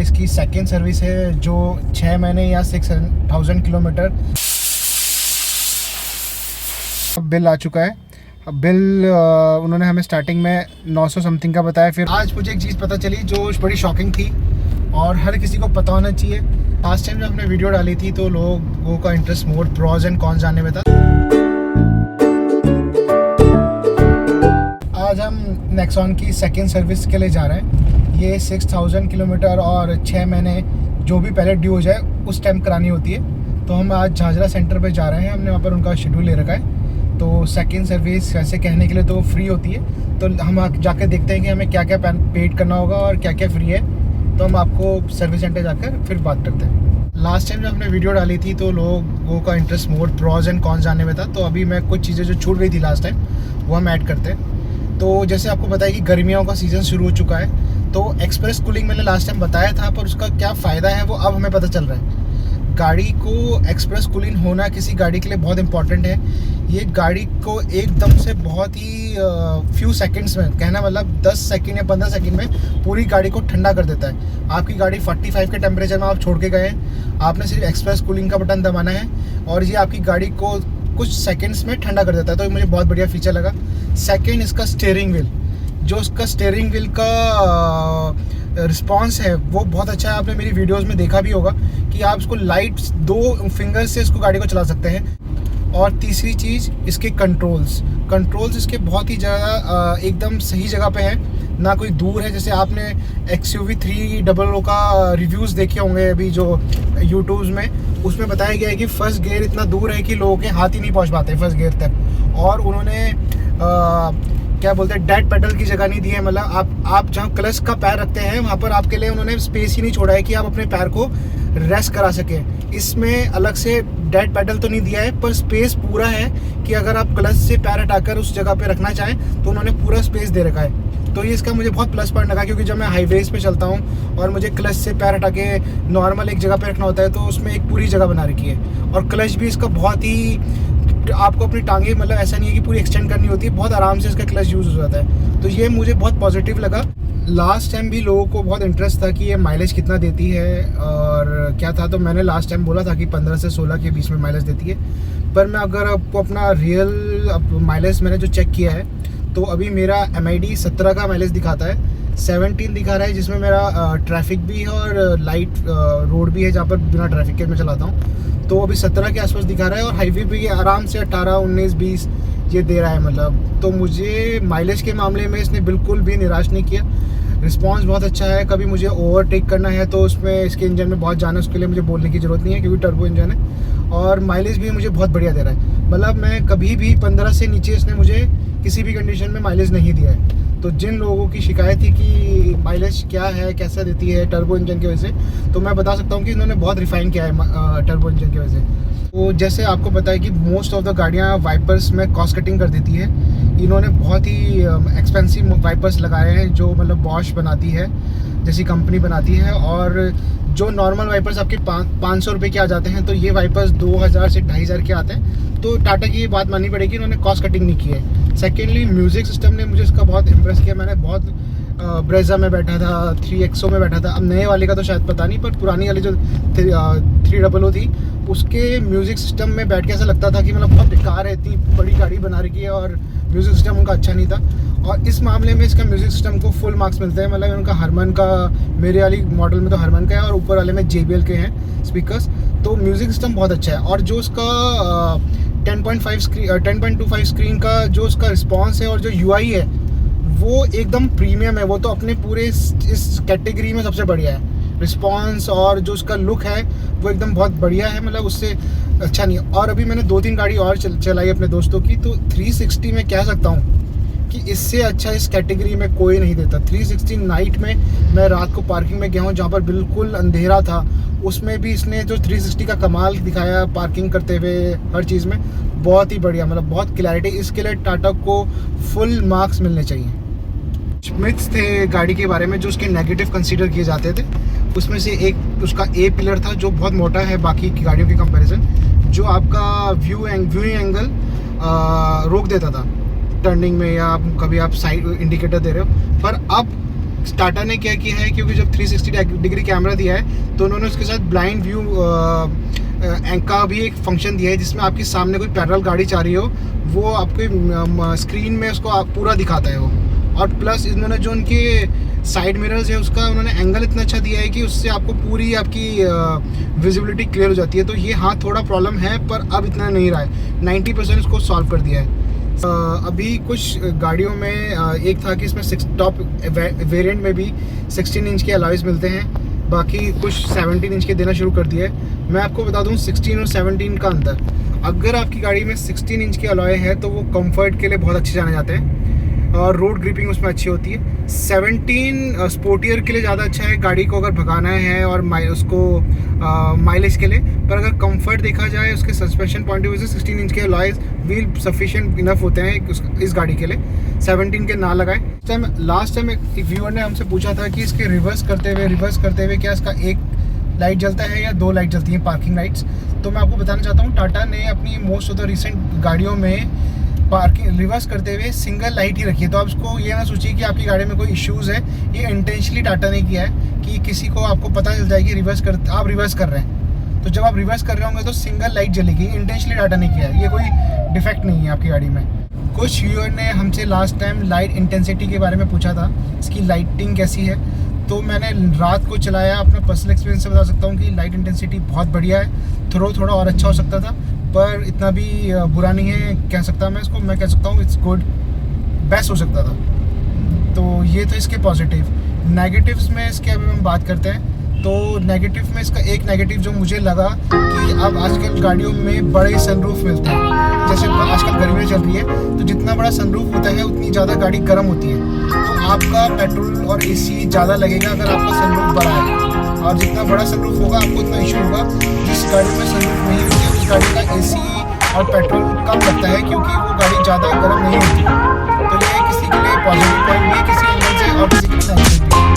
इसकी second service है जो 6 महीने या 6000 किलोमीटर। बिल आ चुका है। बिल उन्होंने हमें स्टार्टिंग में 900 समथिंग का बताया। फिर आज मुझे एक चीज़ पता चली जो बड़ी शॉकिंग थी और हर किसी को पता होना चाहिए। लास्ट टाइम जब हमने वीडियो डाली थी तो लोगों का interest more pros and cons जानने में था। आज हम नेक्सॉन की सेकंड सर्विस के लिए जा रहे हैं। ये 6000 किलोमीटर और 6 महीने जो भी पहले ड्यू हो जाए उस टाइम करानी होती है। तो हम आज झाझरा सेंटर पे जा रहे हैं। हमने वहाँ पर उनका शेड्यूल ले रखा है। तो सेकंड सर्विस ऐसे कहने के लिए तो फ्री होती है। तो हम जाकर देखते हैं कि हमें क्या क्या पेड करना होगा और क्या क्या फ्री है। तो हम आपको सर्विस सेंटर जाकर फिर बात करते हैं। लास्ट टाइम जब हमने वीडियो डाली थी तो लोगों का interest more pros and cons जानने में था। तो अभी मैं कुछ चीज़ें जो छूट गई थी लास्ट टाइम वो हम ऐड करते हैं। तो जैसे आपको बताया कि गर्मियों का सीज़न शुरू हो चुका है। तो एक्सप्रेस कूलिंग मैंने लास्ट टाइम बताया था, पर उसका क्या फ़ायदा है वो अब हमें पता चल रहा है। गाड़ी को एक्सप्रेस कूलिंग होना किसी गाड़ी के लिए बहुत इंपॉर्टेंट है। ये गाड़ी को एकदम से बहुत ही फ्यू सेकंड्स में, कहना मतलब 10 सेकंड या 15 सेकंड में पूरी गाड़ी को ठंडा कर देता है। आपकी गाड़ी 45 के टेम्परेचर में आप छोड़ के गए हैं, आपने सिर्फ एक्सप्रेस कूलिंग का बटन दबाना है और ये आपकी गाड़ी को कुछ सेकंड्स में ठंडा कर देता है। तो ये मुझे बहुत बढ़िया फीचर लगा। सेकंड, इसका स्टीयरिंग व्हील, जो इसका स्टीयरिंग व्हील का रिस्पॉन्स है वो बहुत अच्छा है। आपने मेरी वीडियोस में देखा भी होगा कि आप इसको लाइट 2 फिंगर से इसको गाड़ी को चला सकते हैं। और तीसरी चीज़, इसके कंट्रोल्स इसके बहुत ही ज़्यादा एकदम सही जगह पे हैं, ना कोई दूर है। जैसे आपने XUV 300 का रिव्यूज़ देखे होंगे अभी जो यूट्यूब में, उसमें बताया गया है कि फर्स्ट गियर इतना दूर है कि लोगों के हाथ ही नहीं पहुंच पाते फर्स्ट गियर तक। और उन्होंने क्या बोलते हैं, डेड पेडल की जगह नहीं दी है। मतलब आप जहाँ क्लच का पैर रखते हैं वहाँ पर आपके लिए उन्होंने स्पेस ही नहीं छोड़ा है कि आप अपने पैर को रेस्ट करा सकें। इसमें अलग से डेड पेडल तो नहीं दिया है, पर स्पेस पूरा है कि अगर आप क्लच से पैर हटाकर उस जगह पे रखना चाहें तो उन्होंने पूरा स्पेस दे रखा है। तो ये इसका मुझे बहुत प्लस पॉइंट लगा, क्योंकि जब मैं हाईवेज पे चलता हूँ और मुझे क्लच से पैर हटा के नॉर्मल एक जगह पे रखना होता है तो उसमें एक पूरी जगह बना रखी है। और क्लच भी इसका बहुत ही, आपको अपनी टांगे मतलब ऐसा नहीं है कि पूरी एक्सटेंड करनी होती है, बहुत आराम से इसका क्लच यूज़ हो जाता है। तो ये मुझे बहुत पॉजिटिव लगा। लास्ट टाइम भी लोगों को बहुत इंटरेस्ट था कि ये माइलेज कितना देती है और क्या था। तो मैंने लास्ट टाइम बोला था कि 15 से 16 के बीच में माइलेज देती है। पर मैं अगर आपको अपना रियल माइलेज मैंने जो चेक किया है तो अभी मेरा MID 17 का माइलेज दिखाता है। 17 दिखा रहा है, जिसमें मेरा ट्रैफिक भी है और लाइट रोड भी है जहाँ पर बिना ट्रैफिक के मैं चलाता हूँ। तो अभी 17 के आसपास दिखा रहा है और हाईवे भी आराम से 18, 19, 20 ये दे रहा है मतलब। तो मुझे माइलेज के मामले में इसने बिल्कुल भी निराश नहीं किया। रिस्पांस बहुत अच्छा है। कभी मुझे ओवरटेक करना है तो उसमें इसके इंजन में बहुत जाना है, उसके लिए मुझे बोलने की ज़रूरत नहीं है क्योंकि टर्बो इंजन है। और माइलेज भी मुझे बहुत बढ़िया दे रहा है। मतलब मैं कभी भी 15 से नीचे इसने मुझे किसी भी कंडीशन में माइलेज नहीं दिया है। तो जिन लोगों की शिकायत थी कि माइलेज क्या है, कैसा देती है टर्बो इंजन की वजह से, तो मैं बता सकता हूँ कि इन्होंने बहुत रिफाइन किया है टर्बो इंजन की वजह से। तो जैसे आपको पता है कि मोस्ट ऑफ द गाड़ियाँ वाइपर्स में कॉस्ट कटिंग कर देती है। इन्होंने बहुत ही एक्सपेंसिव वाइपर्स लगाए हैं जो मतलब बॉश बनाती है जैसी कंपनी बनाती है। और जो नॉर्मल वाइपर्स आपके 500 रुपये के आ जाते हैं, तो ये वाइपर्स 2000 से 2500 के आते हैं। तो टाटा की ये बात माननी पड़ेगी, इन्होंने कॉस्ट कटिंग नहीं की है। सेकेंडली, म्यूज़िक सिस्टम ने मुझे इसका बहुत इम्प्रेस किया। मैंने बहुत ब्रेजा में बैठा था, 3XO में बैठा था। अब नए वाले का तो शायद पता नहीं, पर पुरानी वाली जो 300 थी उसके म्यूज़िक सिस्टम में बैठ के ऐसा लगता था कि मतलब बहुत बेकार है, इतनी बड़ी गाड़ी बना रखी है और म्यूज़िक सिस्टम उनका अच्छा नहीं था। और इस मामले में इसका म्यूज़िक सिस्टम को फुल मार्क्स मिलते हैं। मतलब उनका हरमन का, मेरे वाली मॉडल में तो हरमन का है और ऊपर वाले में JBL के हैं स्पीकर्स। तो म्यूज़िक सिस्टम बहुत अच्छा है। और जो उसका 10.25 स्क्रीन का जो उसका रिस्पॉन्स है और जो UI है वो एकदम प्रीमियम है। वो तो अपने पूरे इस कैटेगरी में सबसे बढ़िया है। रिस्पॉन्स और जो उसका लुक है वो एकदम बहुत बढ़िया है, मतलब उससे अच्छा नहीं है। और अभी मैंने 2-3 गाड़ी और चलाई अपने दोस्तों की, तो 360 में कह सकता हूँ कि इससे अच्छा इस कैटेगरी में कोई नहीं देता। 360 नाइट में मैं रात को पार्किंग में गया हूँ जहाँ पर बिल्कुल अंधेरा था, उसमें भी इसने जो 360 का कमाल दिखाया पार्किंग करते हुए हर चीज़ में, बहुत ही बढ़िया, मतलब बहुत क्लैरिटी। इसके लिए टाटा को फुल मार्क्स मिलने चाहिए। मिथ्स थे गाड़ी के बारे में जो उसके नेगेटिव कंसीडर किए जाते थे, उसमें से एक उसका A पिलर था जो बहुत मोटा है बाकी की गाड़ियों के कंपैरिजन, जो आपका व्यूइंग एंगल रोक देता था टर्निंग में, या कभी आप साइड इंडिकेटर दे रहे हो। पर अब टाटा ने क्या किया है, क्योंकि जब 360 डिग्री कैमरा दिया है तो उन्होंने उसके साथ ब्लाइंड व्यू का भी एक फंक्शन दिया है, जिसमें आपके सामने कोई पैरेलल गाड़ी जा रही हो वो आपको स्क्रीन में उसको पूरा दिखाता है वो। और प्लस इन्होंने जो उनके साइड मिरर्स है उसका उन्होंने एंगल इतना अच्छा दिया है कि उससे आपको पूरी आपकी विजिबिलिटी क्लियर हो जाती है। तो ये हाँ थोड़ा प्रॉब्लम है, पर अब इतना नहीं रहा है, 90% इसको सॉल्व कर दिया है। अभी कुछ गाड़ियों में एक था कि इसमें टॉप वेरिएंट में भी 16 इंच के अलॉयज़ मिलते हैं, बाकी कुछ 17 इंच के देना शुरू कर दिए है। मैं आपको बता दूं 16 और 17 का अंतर, अगर आपकी गाड़ी में 16 इंच के अलॉय है तो वो कंफर्ट के लिए बहुत अच्छे जाने जाते हैं और रोड ग्रिपिंग उसमें अच्छी होती है। 17 स्पोर्टियर के लिए ज़्यादा अच्छा है, गाड़ी को अगर भगाना है और उसको माइलेज के लिए। पर अगर कंफर्ट देखा जाए उसके सस्पेंशन पॉइंट ऑफ व्यू से 16 इंच के अलॉयज़ व्हील सफिशिएंट इनफ होते हैं इस गाड़ी के लिए, 17 के ना लगाएं। लास्ट टाइम एक व्यूअर ने हमसे पूछा था कि इसके रिवर्स करते हुए क्या इसका एक लाइट जलता है या 2 लाइट जलती हैं, पार्किंग लाइट्स। तो मैं आपको बताना चाहता हूँ, टाटा ने अपनी मोस्ट ऑफ द रिसेंट गाड़ियों में पार्किंग रिवर्स करते हुए सिंगल लाइट ही रखी है। तो आप इसको ये ना सोचिए कि आपकी गाड़ी में कोई इश्यूज़ है, ये इंटेंशनली टाटा ने किया है कि किसी को आपको पता चल जाए कि आप रिवर्स कर रहे हैं, तो जब आप रिवर्स कर रहे होंगे तो सिंगल लाइट जलेगी। इंटेंशनली टाटा ने किया है, ये कोई डिफेक्ट नहीं है आपकी गाड़ी में। कुछ व्यूअर ने हमसे लास्ट टाइम लाइट इंटेंसिटी के बारे में पूछा था, इसकी लाइटिंग कैसी है। तो मैंने रात को चलाया, अपना पर्सनल एक्सपीरियंस से बता सकता हूँ कि लाइट इंटेंसिटी बहुत बढ़िया है। थोड़ा और अच्छा हो सकता था, पर इतना भी बुरा नहीं है कह सकता मैं इसको। मैं कह सकता हूँ इट्स गुड, बेस्ट हो सकता था। तो ये तो इसके पॉजिटिव। नेगेटिव्स में इसके अभी हम बात करते हैं। तो नेगेटिव में इसका एक नेगेटिव जो मुझे लगा कि अब आजकल गाड़ियों में बड़े सनरूफ मिलते हैं, जैसे आजकल गर्मियाँ चल रही है तो जितना बड़ा सनरूफ होता है उतनी ज़्यादा गाड़ी गर्म होती है, तो आपका पेट्रोल और एसी ज़्यादा लगेगा अगर आपका सनरूफ बड़ा है। और जितना बड़ा सनरूफ होगा आपको उतना इशू होगा। जिस गाड़ी में सनरूफ नहीं होती है उस गाड़ी का एसी और पेट्रोल कम लगता है, क्योंकि वो गाड़ी ज़्यादा गर्म नहीं होती। तो ये किसी के लिए पॉजिटिव पॉइंट भी है किसी एंगल से, और किसी के लिए नेगेटिव भी है।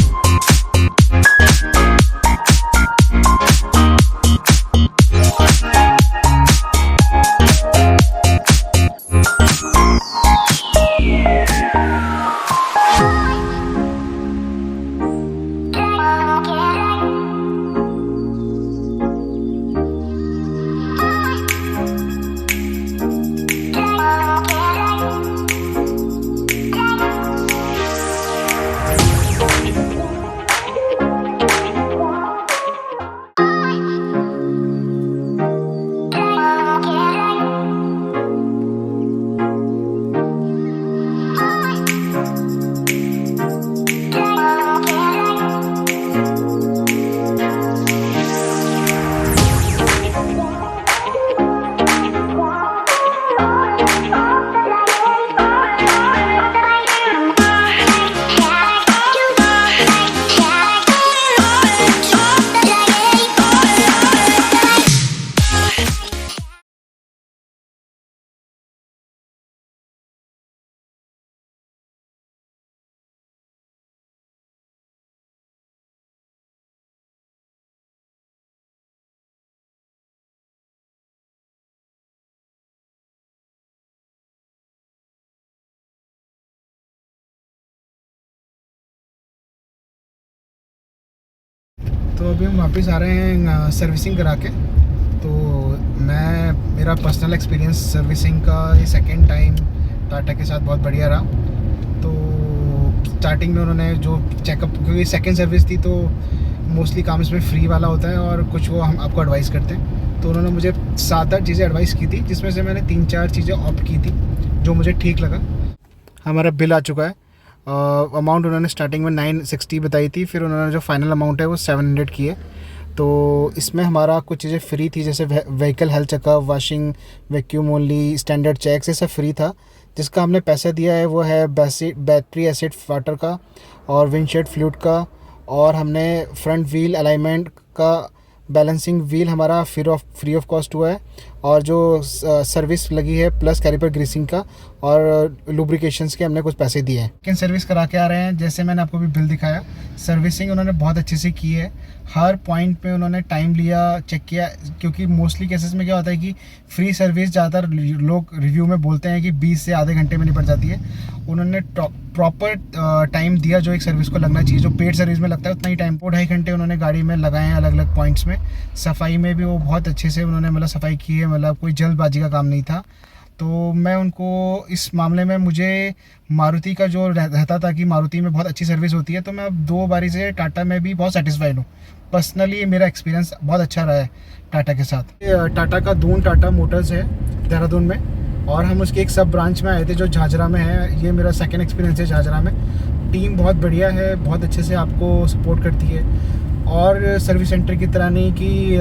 तो अभी हम वापस आ रहे हैं सर्विसिंग करा के। तो मेरा पर्सनल एक्सपीरियंस सर्विसिंग का ये सेकंड टाइम टाटा के साथ बहुत बढ़िया रहा। तो स्टार्टिंग में उन्होंने जो चेकअप, क्योंकि सेकंड सर्विस थी तो मोस्टली काम इसमें फ्री वाला होता है और कुछ वो हम आपको एडवाइस करते हैं। तो उन्होंने मुझे 7-8 चीज़ें एडवाइस की थी, जिसमें से मैंने 3-4 चीज़ें ऑप्ट की थी जो मुझे ठीक लगा। हमारा बिल आ चुका है। अमाउंट उन्होंने स्टार्टिंग में 960 बताई थी, फिर उन्होंने जो फाइनल अमाउंट है वो 700 की है। तो इसमें हमारा कुछ चीज़ें फ्री थी, जैसे vehicle health checkup, washing, vacuum only, standard checks, ये सब फ्री था। जिसका हमने पैसा दिया है वो है बैटरी एसिड वाटर का और विंडशील्ड फ्लूइड का, और हमने फ्रंट व्हील अलाइनमेंट का बैलेंसिंग व्हील हमारा फ्री ऑफ कॉस्ट हुआ है, और जो सर्विस लगी है प्लस कैलिपर ग्रीसिंग का और लुब्रिकेशंस के हमने कुछ पैसे दिए हैं। लेकिन सर्विस करा के आ रहे हैं, जैसे मैंने आपको भी बिल दिखाया। सर्विसिंग उन्होंने बहुत अच्छे से की है, हर पॉइंट पे उन्होंने टाइम लिया, चेक किया। क्योंकि मोस्टली केसेस में क्या होता है कि फ्री सर्विस ज़्यादातर लोग रिव्यू में बोलते हैं कि 20 से आधे घंटे में निपट जाती है। उन्होंने प्रॉपर टाइम दिया जो एक सर्विस को लगना चाहिए, जो पेड सर्विस में लगता है उतना ही टाइम। 2-2.5 घंटे उन्होंने गाड़ी में लगाए हैं अलग अलग पॉइंट्स में। सफाई में भी वो बहुत अच्छे से उन्होंने मतलब सफाई की है, मतलब कोई जल्दबाजी का काम नहीं था। तो मैं उनको इस मामले में, मुझे मारुति का जो रहता था कि मारुति में बहुत अच्छी सर्विस होती है, तो मैं अब 2 बारी से टाटा में भी बहुत सेटिस्फाइड हूँ। पर्सनली मेरा एक्सपीरियंस बहुत अच्छा रहा है टाटा के साथ। टाटा का दून टाटा मोटर्स है देहरादून में, और हम उसके एक सब ब्रांच में आए थे जो झाझरा में है। ये मेरा सेकंड एक्सपीरियंस है झाझरा में। टीम बहुत बढ़िया है, बहुत अच्छे से आपको सपोर्ट करती है, और सर्विस सेंटर की तरह नहीं कि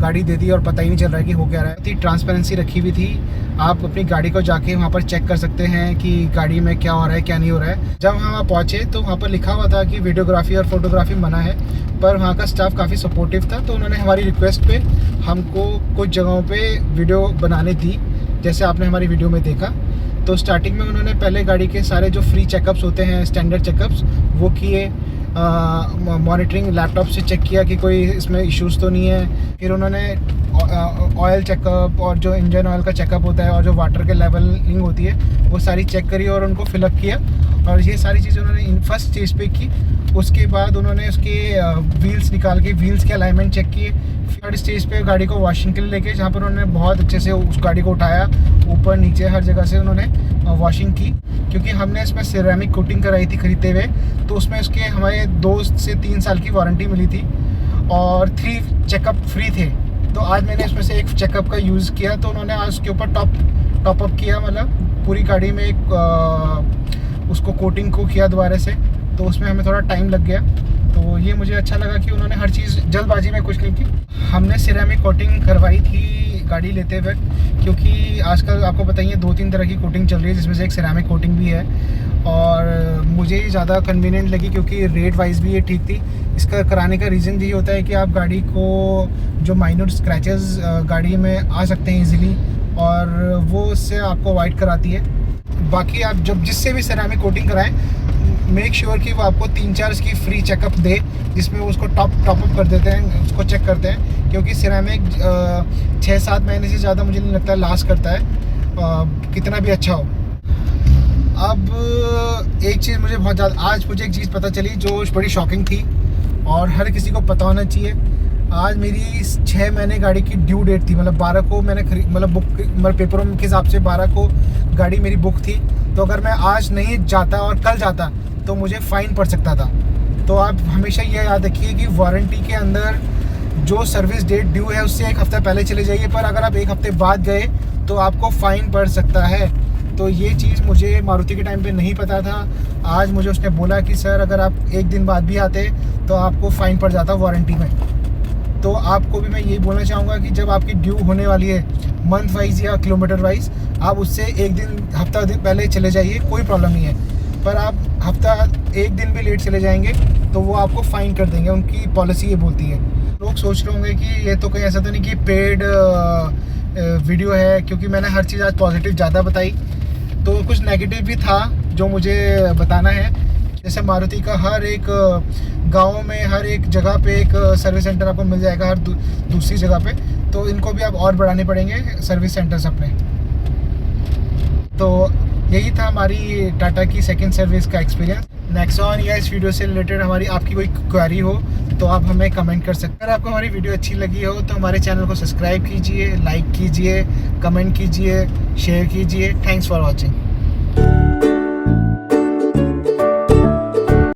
गाड़ी दे दी और पता ही नहीं चल रहा है कि हो क्या रहा है। इतनी ट्रांसपेरेंसी रखी हुई थी, आप अपनी गाड़ी को जाके वहाँ पर चेक कर सकते हैं कि गाड़ी में क्या हो रहा है क्या नहीं हो रहा है। जब हम वहाँ पहुँचे तो वहाँ पर लिखा हुआ था कि वीडियोग्राफी और फोटोग्राफी मना है, पर वहाँ का स्टाफ काफ़ी सपोर्टिव था, तो उन्होंने हमारी रिक्वेस्ट पे हमको कुछ जगहों पे वीडियो बनाने दी, जैसे आपने हमारी वीडियो में देखा। तो स्टार्टिंग में उन्होंने पहले गाड़ी के सारे जो फ्री चेकअप्स होते हैं, स्टैंडर्ड चेकअप्स, वो किए। मॉनिटरिंग लैपटॉप से चेक किया कि कोई इसमें इश्यूज़ तो नहीं है। फिर उन्होंने ऑयल चेकअप और जो इंजन ऑयल का चेकअप होता है और जो वाटर के लेवलिंग होती है वो सारी चेक करी और उनको फिलअप किया, और ये सारी चीज़ें उन्होंने फर्स्ट स्टेज पे की। उसके बाद उन्होंने उसके व्हील्स निकाल के व्हील्स के अलाइनमेंट चेक किए। थर्ड स्टेज पे गाड़ी को वॉशिंग के लिए लेके, जहाँ पर उन्होंने बहुत अच्छे से उस गाड़ी को उठाया, ऊपर नीचे हर जगह से उन्होंने वॉशिंग की, क्योंकि हमने इसमें सिरेमिक कोटिंग कराई थी खरीदते हुए। तो उसमें उसके हमारे 2 से 3 साल की वारंटी मिली थी और 3 चेकअप फ्री थे। तो आज मैंने इसमें से एक चेकअप का यूज़ किया, तो उन्होंने आज उसके ऊपर टॉपअप किया, मतलब पूरी गाड़ी में एक उसको कोटिंग को किया दोबारा से। तो उसमें हमें थोड़ा टाइम लग गया, तो ये मुझे अच्छा लगा कि उन्होंने हर चीज़ जल्दबाजी में कुछ नहीं की। हमने सिरेमिक कोटिंग करवाई थी गाड़ी लेते वक्त, क्योंकि आजकल आपको बताइए 2-3 तरह की कोटिंग चल रही है, जिसमें से एक सिरेमिक कोटिंग भी है, और मुझे ज़्यादा कन्वीनियंट लगी क्योंकि रेट वाइज भी ये ठीक थी। इसका कराने का रीज़न यही होता है कि आप गाड़ी को जो माइनर स्क्रैचेस गाड़ी में आ सकते हैं ईजिली, और वो उससे आपको अवॉइड कराती है। बाकी आप जब जिससे भी सिरेमिक कोटिंग कराएं, मेक श्योर कि वो आपको 3-4 की फ्री चेकअप दे, जिसमें वो उसको टॉपअप कर देते हैं, उसको चेक करते हैं, क्योंकि सिरेमिक 6-7 महीने से ज़्यादा मुझे नहीं लगता लॉस्ट करता है, कितना भी अच्छा हो। अब एक चीज़ मुझे बहुत ज़्यादा, आज मुझे एक चीज़ पता चली जो बड़ी शॉकिंग थी और हर किसी को पता होना चाहिए। आज मेरी 6 महीने गाड़ी की ड्यू डेट थी, मतलब 12 को मैंने मतलब बुक, मतलब पेपरों के हिसाब से 12 को गाड़ी मेरी बुक थी। तो अगर मैं आज नहीं जाता और कल जाता तो मुझे फ़ाइन पड़ सकता था। तो आप हमेशा ये याद रखिए कि वारंटी के अंदर जो सर्विस डेट ड्यू है उससे 1 हफ़्ता पहले चले जाइए, पर अगर आप 1 हफ़्ते बाद गए तो आपको फ़ाइन पड़ सकता है। तो ये चीज़ मुझे मारुति के टाइम पे नहीं पता था। आज मुझे उसने बोला कि सर अगर आप 1 दिन बाद भी आते तो आपको फ़ाइन पड़ जाता वारंटी में। तो आपको भी मैं यही बोलना चाहूँगा कि जब आपकी ड्यू होने वाली है मंथ वाइज या किलोमीटर वाइज, आप उससे 1 हफ्ता पहले चले जाइए, कोई प्रॉब्लम नहीं है। पर आप हफ्ता 1 दिन भी लेट चले जाएंगे तो वो आपको फ़ाइन कर देंगे, उनकी पॉलिसी ये बोलती है। लोग सोच रहे होंगे कि ये तो कहीं ऐसा तो नहीं कि पेड वीडियो है, क्योंकि मैंने हर चीज़ आज पॉजिटिव ज़्यादा बताई, तो कुछ नेगेटिव भी था जो मुझे बताना है। जैसे मारुति का हर एक गांव में हर एक जगह पे एक सर्विस सेंटर आपको मिल जाएगा, हर दूसरी जगह पे, तो इनको भी आप और बढ़ाने पड़ेंगे सर्विस सेंटर्स अपने। तो यही था हमारी टाटा की सेकंड सर्विस का एक्सपीरियंस। नेक्सॉन या इस वीडियो से रिलेटेड हमारी आपकी कोई क्वेरी हो तो आप हमें कमेंट कर सकते हैं। अगर आपको हमारी वीडियो अच्छी लगी हो तो हमारे चैनल को सब्सक्राइब कीजिए, लाइक कीजिए, कमेंट कीजिए, शेयर कीजिए। Thanks for watching.